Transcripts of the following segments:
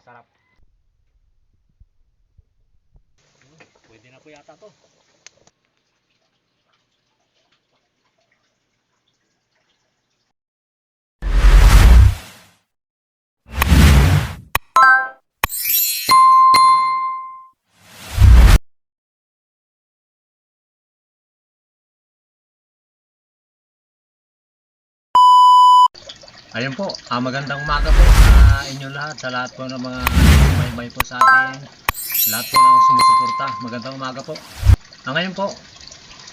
masarap. Pwede na po yata to. Ayun po, magandang umaga po sa inyo lahat, sa lahat po ng mga may po sa atin, lahat po ng sumusuporta. Magandang umaga po. Ngayon po,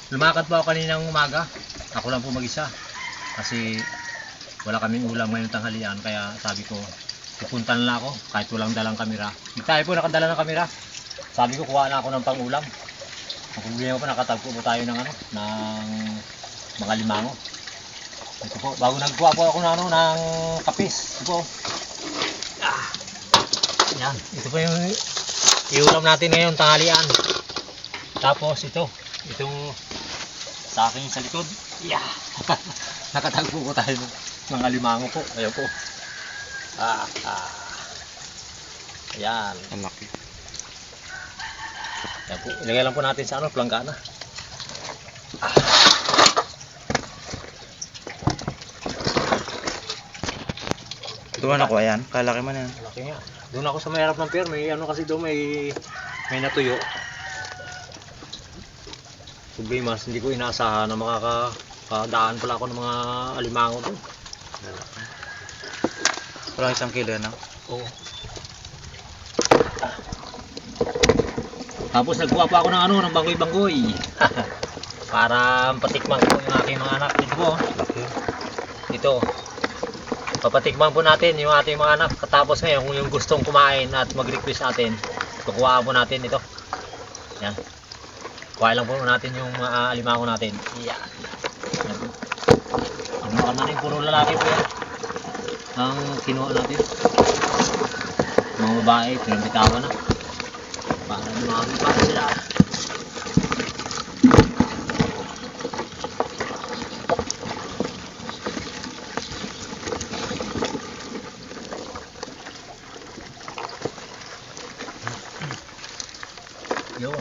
lumakad po ako kaninang umaga. Ako lang po mag-isa kasi wala kaming ulam ngayong tanghalian, kaya sabi ko pupunta na ako kahit walang dalang kamera. Hindi tayo po nakadala ng kamera. Sabi ko kuha na ako ng pang-ulam. Ang problema po, nakatagpo po tayo ng mga limango. Ito po, bago nagkuha po ako ng kapis. Ito po. Yan, ito po yung iulam natin ngayon tanghalian. Tapos itong sa akin sa likod. Yeah. Nakatagpo po tayo ng mga limango po. Ayan po. Ayan. Ang laki. Ayan po. Ilagay lang po natin sa planggana. Doon ako, ayan. Kalaki man yan. Laki nga. Doon ako sa may harap ng pier. May kasi doon may natuyo. Sublimas, hindi ko inaasahan na makakadaan pala ako ng mga alimango doon. Parang 1 kilo, no? Oo. Tapos nagkuha pa ako ng banggoy-banggoy. Para patikman ko yung aking mga anak. Ito po. Laki. Ito. Papatikman po natin yung ating mga anak. Katapos ngayon, kung yung gustong kumain at mag-request natin, kukuha po natin ito. Yan. Kuha lang po natin yung mga alimango natin. Yan. Yan po. Ang mga puro lalaki po yan. Ang kinuha natin. Mga babae, pinabitawan na. Para dumami pa sila. Yun.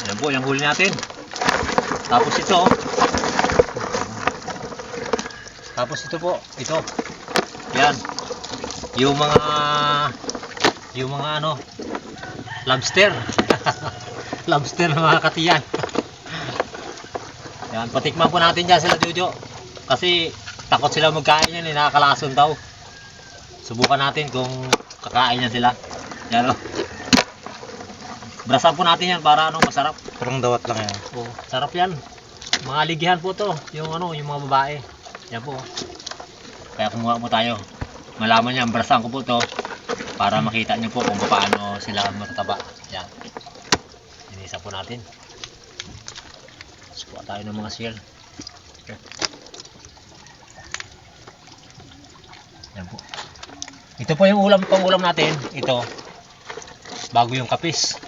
Ayan po, yung huli natin. Tapos ito. Tapos ito po. Ito. Yan. Yung mga lobster. Lobster na mga katiyan. Yan. Patikman po natin dyan sila Jojo. Kasi takot sila magkain yan. Nakakalason daw. Subukan natin kung kakain yan sila. Yan o. Brasan po natin yan para masarap. Parang dawat lang yan. Oh, sarap yan. Mga ligihan po to, yung yung mga babae. Yan po. Kaya kumuha po tayo. Malaman niya, brasan ko po to para makita niyo po kung paano sila matataba. Yan. Inisa po natin. Sukuha tayo ng mga shell. Okay. Yan po. Ito po yung pang-ulam natin. Ito. Bago yung kapis.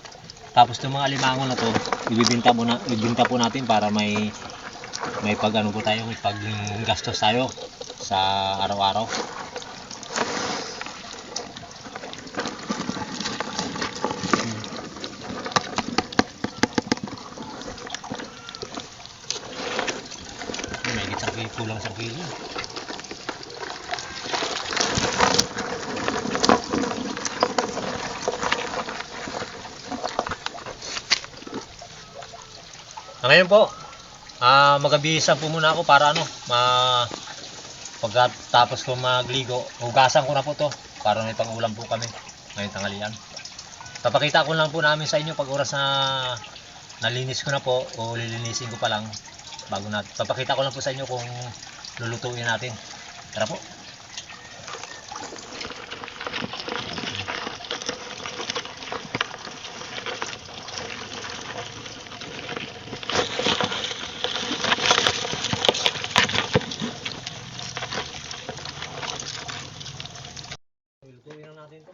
Tapos itong mga alimango na to, ibibinta po natin para may po tayo, may paggastos tayo sa araw-araw. May kulang sa kilo. Ngayon po, magabihisan po muna ako para pagkatapos ko magligo, hugasan ko na po to para may pang-ulam po kami ngayong tanghalian. Papakita ko lang po namin sa inyo pag oras na nalinis ko na po o lilinisin ko pa lang bago natin. Papakita ko lang po sa inyo kung lulutuin natin. Tara po. Lutuin lang natin to.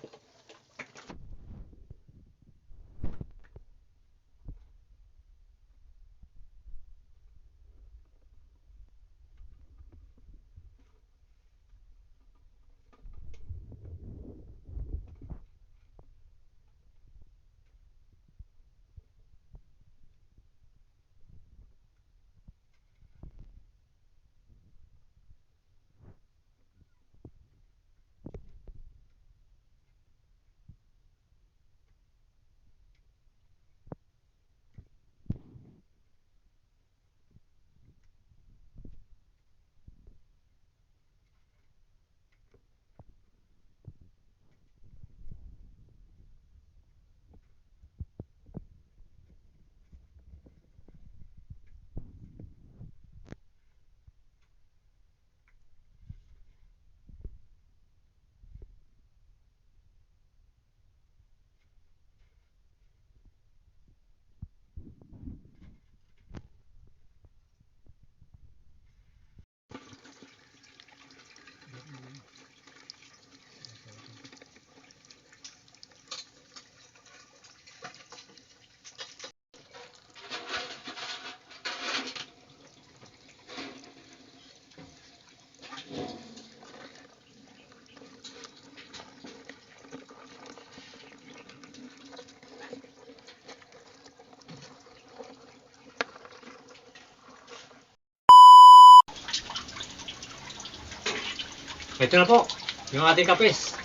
Ito na po, yung ating kapis.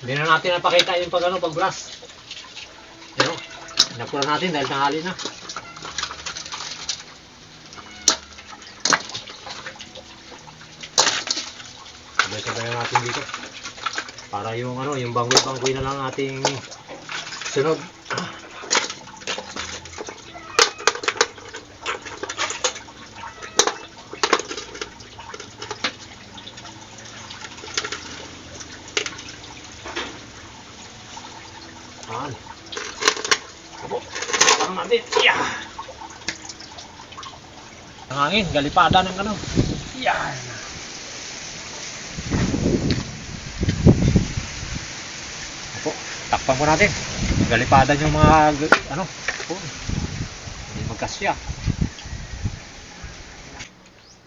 Hindi na natin napakita yung pag-brush. Pero, napura natin dahil tanghali na. Sabay-sabay na natin dito. Para yung yung banggoy-banggoy na lang ating sunod. Ayan. Opo. Parang natin. Yeah. Ang hangin, galipada ng Yan. Opo, takpan po natin. Galipada yung mga opo. Hindi magkasya.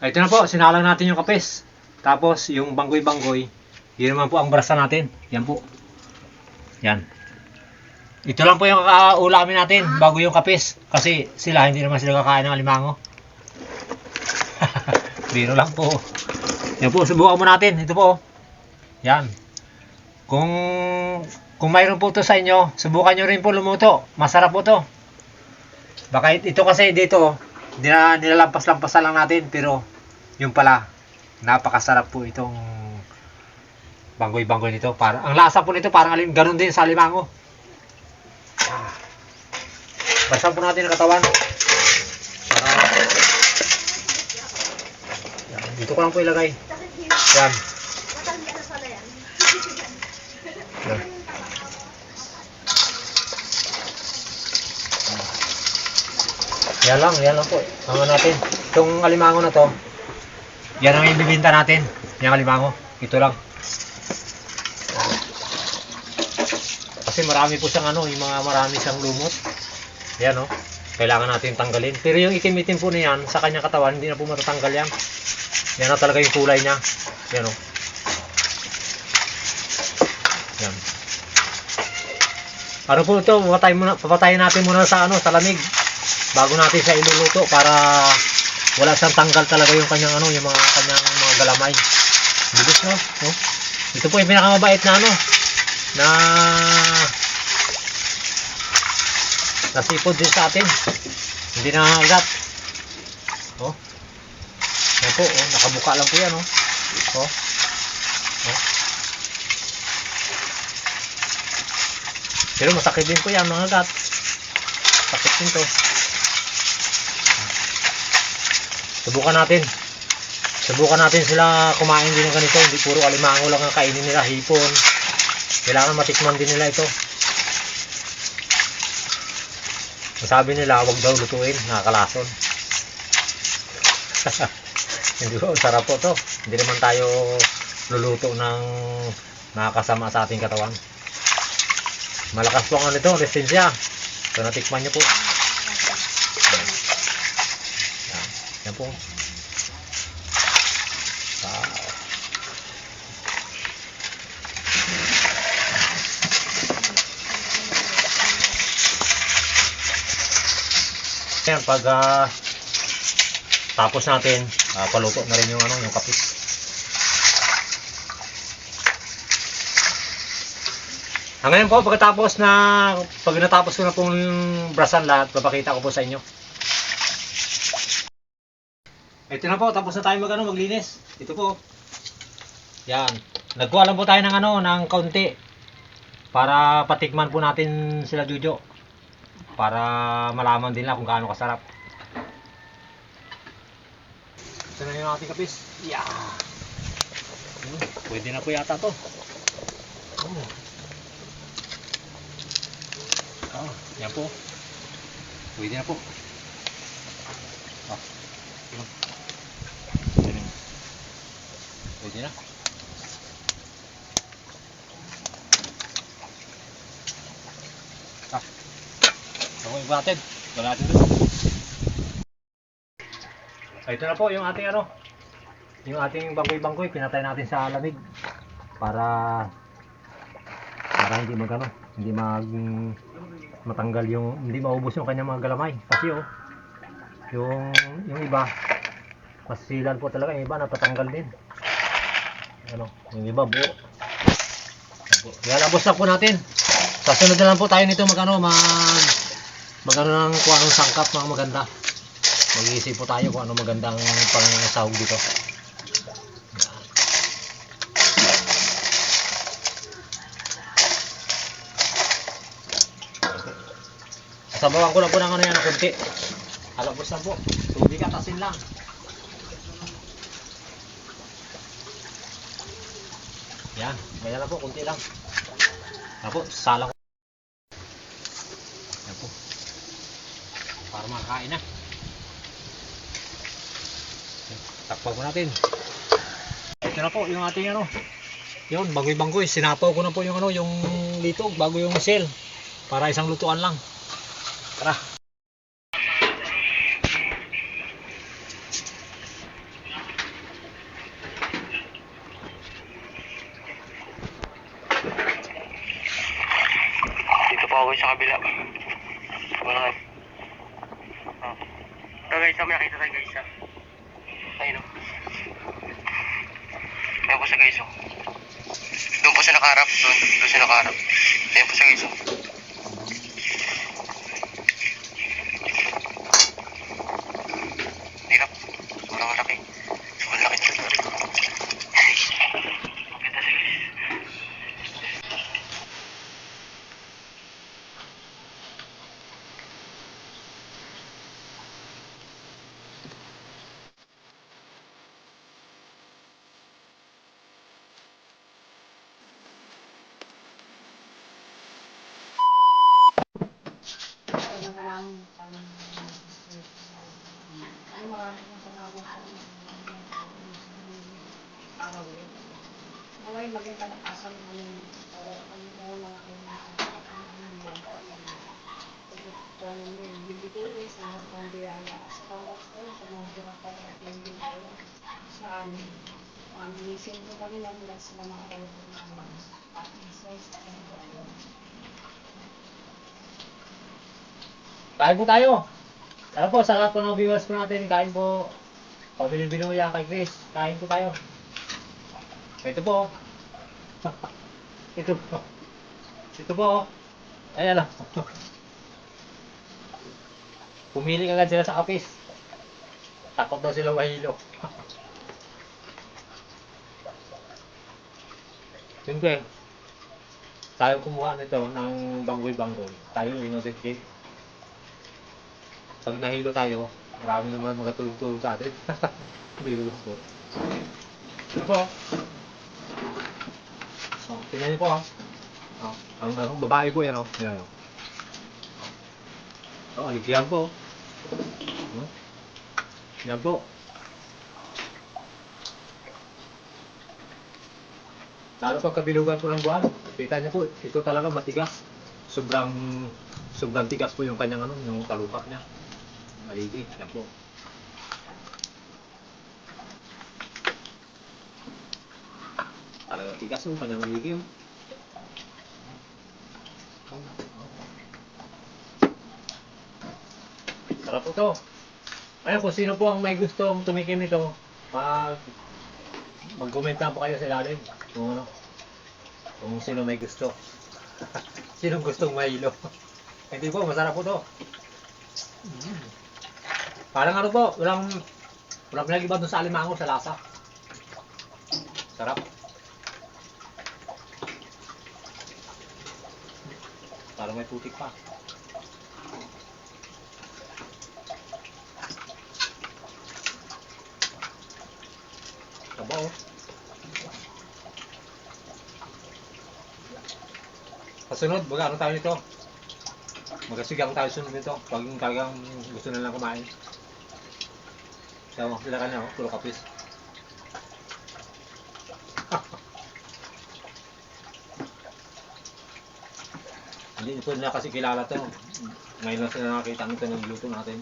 Ito na po, sinalang natin yung kapis. Tapos yung banggoy-banggoy, yun naman po ang brasa natin. Yan po. Yan. Ito lang po yung ulamin natin bago yung kapis. Kasi sila, hindi naman sila kakain ng alimango. Biro lang po. Yan po, subukan mo natin. Ito po. Yan. Kung mayroon po ito sa inyo, subukan nyo rin po lumuto. Masarap po ito. Baka ito kasi dito, nilalampas-lampasan lang natin. Pero yung pala, napakasarap po itong banggoy-banggoy nito. Ang lasa po nito parang ganun din sa alimango. Basahan po natin ang katawan. Dito ko lang po ilagay. Yan. Yan lang po. Tama natin. Itong alimango na to, yan ang ibibinta natin. Yung alimango. Ito lang. Kasi marami po siyang marami siyang lumot. Yan kailangan natin tanggalin. Pero yung itim-itim po na yan, sa kanyang katawan, hindi na po matatanggal yan. Yan na talaga yung kulay niya. Yan Yan. Ano po ito? Papatayin natin muna sa lamig. Bago natin siya iluluto para wala siyang tanggal talaga yung kanyang yung kanyang mga galamay. Bilis no? Ito po yung pinakamabait na nasipod din sa atin. Hindi na agat. Yan po, nakabuka lang po yan, Pero masakit din po yan, mga gat. Sakit din to. Subukan natin sila kumain din ng ganito. Hindi puro alimango lang ang kainin nila, hipon. Kailangan matikman din nila ito. Sabi nila, wag daw lutuin, nakakalason. Hindi po, sarap po to. Hindi naman tayo luluto ng nakakasama sa ating katawan. Malakas po ang ito, resistensya. So natikman nyo po. Yan po. Yan, pag tapos natin, paluto na rin yung kapis. Ngayon po, pag natapos ko na pong brasan lahat, papakita ko po sa inyo. Ito na po, tapos na tayo maglinis. Ito po. Yan. Nagkuha lang po tayo ng kaunti para patikman po natin sila Jojo. Para malaman din lang kung gaano kasarap. Ito na yung ating kapis. Yeah. Pwede na po yata to. Yan po. Pwede na po. Pwede na. Natin. Wala natin doon. Ito na po yung ating yung ating banggoy-banggoy. Pinatay natin sa lamig para hindi matanggal hindi maubos yung kanyang mga galamay. Kasi yung iba pasisilan po talaga, yung iba napatanggal din. ano, yung iba buo. Lalabos lang po natin. Sa sunod na lang po tayo nito magano ng kung anong sangkap mga maganda. Mag-iisip po tayo kung anong magandang pang-sahog dito. Sasabawan ko na po ng ano yan na kunti. Halabos lang po. Tubig at asin lang. Yan, ganyan lang po, kunti lang. Tapos, salang ko. Yan po. Para makakain na. Takpan ko natin. Ito na po, yung ating ano. Yun, bagoy-banggoy. Sinapaw ko na po yung ano, yung litog, bago yung shell. Para isang lutuan lang. Tara. Dito po ako sa kabila. Alright. So guys, may nakita tayo guys. Ayun o. Ayun po siya guys o. Doon po siya nakaharap. Doon siya nakaharap. Ayun po siya guys o. Hirap. Sobrang laki. Sobrang laki siya. Maganda siya guys. Naway maging kalakasan ng mga bibigay sa mga biyaya sa kawasan sa mga burakay at bibigay saan manisin ko kami lang mula sa mga kalakot namin at isay sa kanila. Kain po tayo. Ano po, sa lahat po ng viewers po natin, kain po. Pabilin-binuya kay Chris. Kain po tayo. Ito po. Ito po. Ito po. Ayan lang. Pumili agad sila sa kapis. Takot daw sila mahilo. Siyempre, tayo kumuha nito ng banggoy-banggoy. Tayo inotificate. Pag nahilo tayo, marami naman makatulog-tulog sa atin. Bilos po. Ito po. So, tingnan niyo po ha. Oh, ang babae po yan oh. Yan oh. Oh, aligyan po. Oh. Yan po. Lalo pag kabilugan po ng buwan, kita niyo po, ito talaga matigas. Sobrang tigas po yung kanyang ano, yung talupak niya. Maligi, yan po. Talagang tigas yung kanyang maligi. Sarap po ito. Ayun, kung sino po ang may gustong tumikim nito, mag-comment na po kayo sa ilalim. Kung sino may gusto. Sinong gustong mahilo. Hindi po, masarap po ito. Parang ano po, walang pinag-iba doon sa alimango sa lasa. Sarap. Parang may putik pa. Sabaw. Kasunod, baga ano tayo nito? Magasigang tayo sunod nito. Pag talagang gusto na lang kumain. So, sila kanya, puro kapis. Hindi po na kasi kilala to. Ngayon lang sila nakakita nito ng luto natin.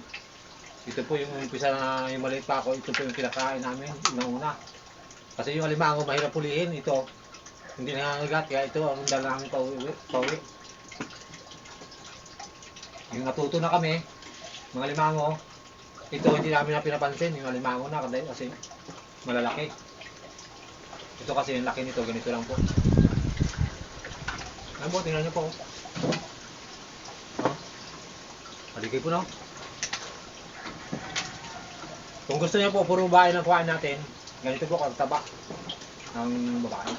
Ito po yung umpisa na yung maliit pa ako. Ito po yung kinakain namin. Una. Kasi yung alimango mahirap pulihin. Ito, hindi nangangagat. Kaya ito, ang dala namin pauwi. Yung natuto na kami, mga alimango, ito hindi namin na pinapansin. Yung alimango na kasi malalaki. Ito kasi yung laki nito, ganito lang po. Ayan po, tingnan nyo po. Oh. Maligay po na. Kung gusto niyo po, puro babae ng kuhaan natin, ganito po kagtaba ng babae.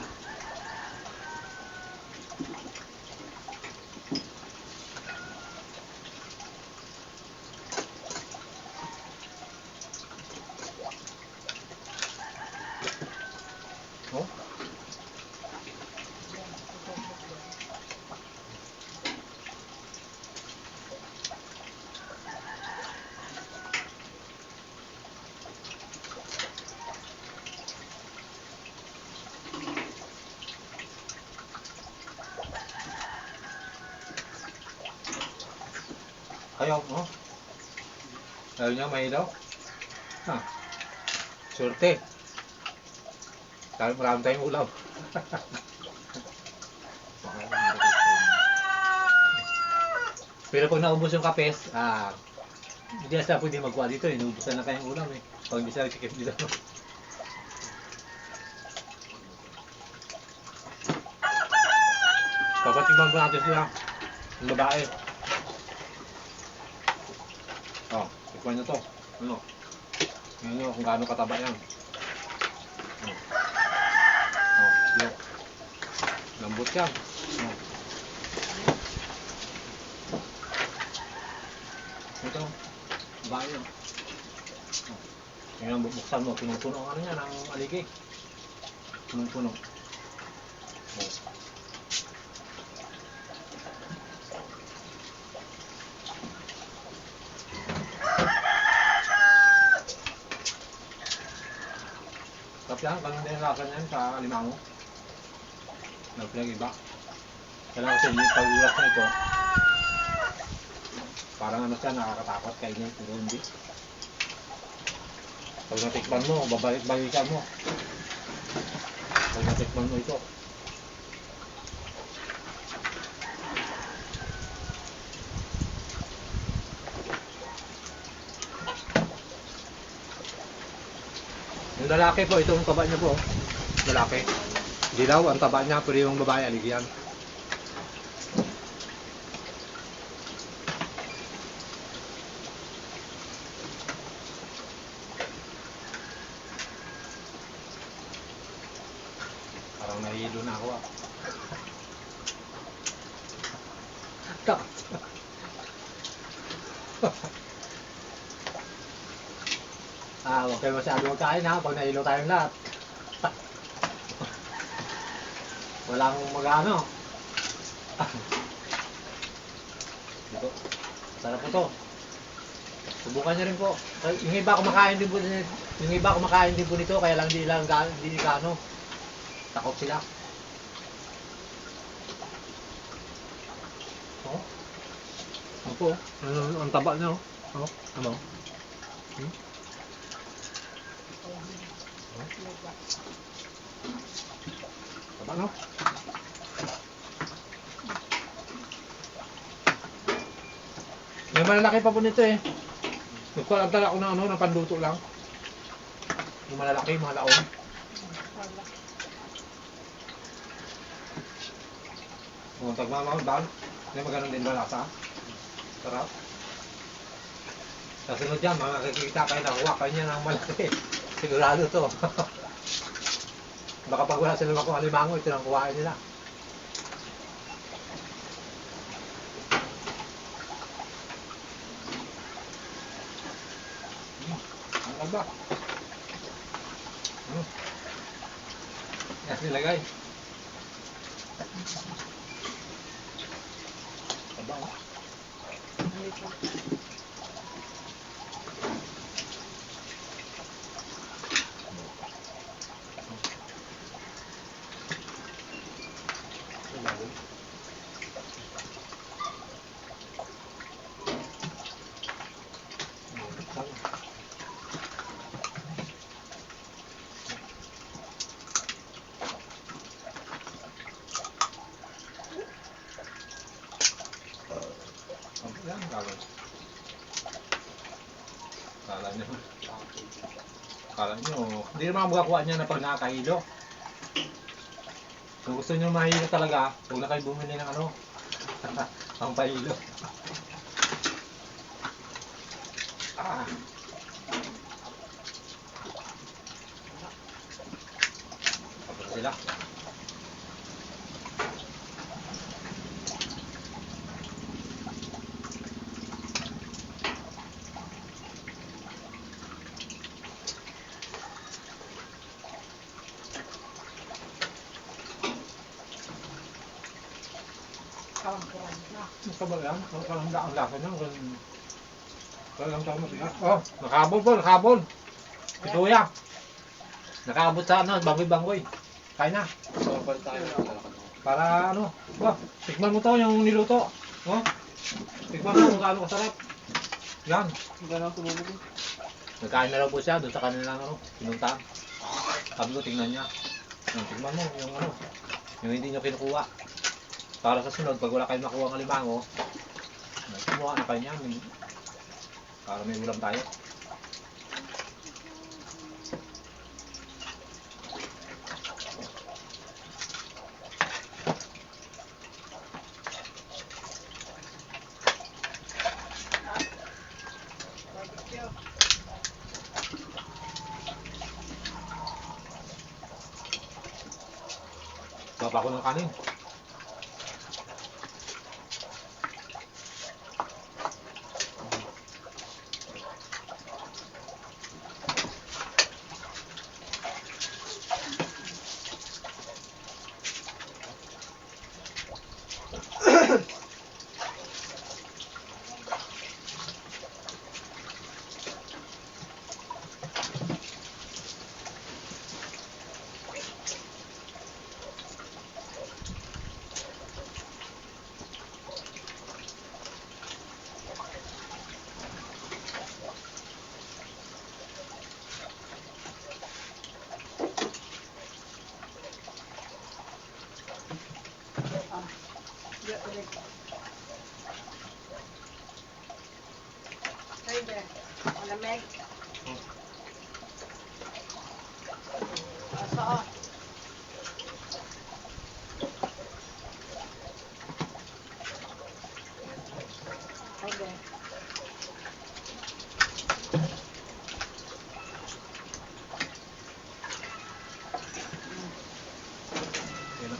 Oh. Ayaw mo? Ayaw niya mahilaw? Ha? Surte. Dahil marami tayong ulam. Pero pag naubos yung kapes, hindi na sila pwede magkuha dito. Inuubusan na kayong ulam eh. Pag hindi sila nagsikip dito. Papatimbang ko natin sila. Yung babae. Oh, tikman nyo to. Ano? Tingnan nyo kung gaano kataba yan. Yung lambot yan. Oh. Ito, babae yan. Oh. Tingnan, bubuksan mo. Punong-puno ang ano yan, ang aligi. Punong-puno. Oh. Tapos yan, ganun din yung lasa niyan sa alimango. Nagpinag-iba. Kailangan kasi yung pag-ulas na ito, parang ano siya, nakakatakot kainin, pero hindi. Pag natikman mo, babalik-balikan mo. Pag natikman mo ito. Yung lalaki po, ito yung taba niya po. Lalaki. Dilaw ang taba niya, pero yung babae aligyan. Parang nahihilo na ako Takot. Huwag kayo masyado magkain ha, pag nahilo tayong lahat. Walang mag-ano. Dito. Sarap po to. Subukan nyo rin po. Yung iba kumakain din po, yung iba kumakain din po nito, kaya lang di gaano. Takot sila. Oh. Ano po? Ang taba niya oh. Oh. Ano? Taba no? May malalaki pa po nito eh. Nagpalagdala ako ng ano, ng panduto lang. Yung malalaki, mga laon. Kung tagmamahal ba? Hindi maganon din ba lasa? Sarap. Sa sunod dyan, makikita kayo na huwak kayo niya ng malaki. Sigurado to. Baka pag wala sila makuha limango, ito lang kuhain nila. Ang ba? Yan nilagay. Aba oh. Yan, gagawin. Kala nyo, hindi naman makakuha niya na pag nakakahilo. Kung gusto nyo mahilo talaga, huwag na kayo bumili ng ano, ang pahilo. Ah. Tapos na sila. Kalampuran na. Kabayan, ang lasa niya. Kailang tayo mabigat. Oh, nakabol po, nakabol. Pituya. Nakaabot sa ano, bangoy-bangoy. Kain na. Para ano, oh, tikman mo to yung niluto. Oh, tikman mo kung gaano kasarap. Yan. Nagkain na raw po siya doon sa kanilang ano, pinuntahan. Sabi ko, tingnan niya. Yan, tikman mo yung ano, yung hindi niyo kinukuha. Para sa sunod, pag wala kayong nakuha ng alimango, kumuha na kayo niyan. Para may ulam tayo. Baba ko ng kanin. Pwede. Malamig. Saan? Pwede. Yan na.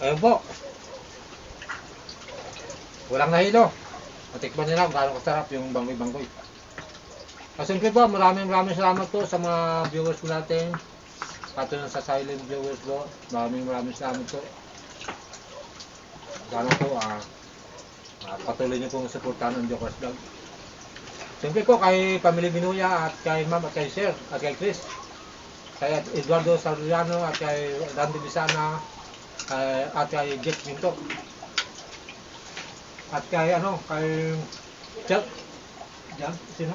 Ayun po. Walang nahilo. Matikman nila kung gaano kasarap yung bangoy-bangoy. Siyempre po, maraming salamat po sa mga viewers po natin. Kato na sa silent viewers po. Maraming salamat po. Sana po, patuloy niyo pong suportahan ang Jokers Vlog. Siyempre po kay Pamilya Binuya at kay Ma'am at kay Sir at kay Chris. Kay Eduardo Sariano at kay Randy Bisana. At kay Jeff Minto. At kay ano, kay Jack. Jack, sino?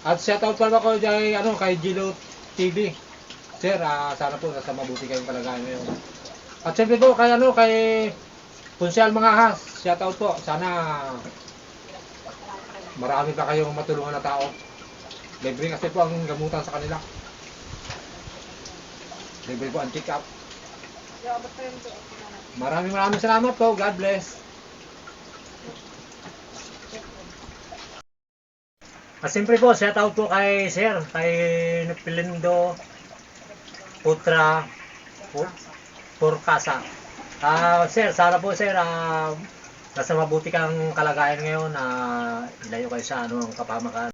At shoutout pa ako kay ano, kay Gilo TV. Sir, sana po nasa mabuti kayong kalagayan ngayon. At siyempre po kay ano, kay Punsyal mga has. Shoutout po. Sana marami pa kayong matulungan na tao. Libre kasi po ang gamutan sa kanila. Libre po ang check up. Maraming salamat po. God bless. At siyempre po, shout out po kay Sir, kay Pilindo Putra Purkasa. Sir, sana po Sir, nasa mabuti kang kalagayan ngayon, ilayo kayo sa anong kapamakan.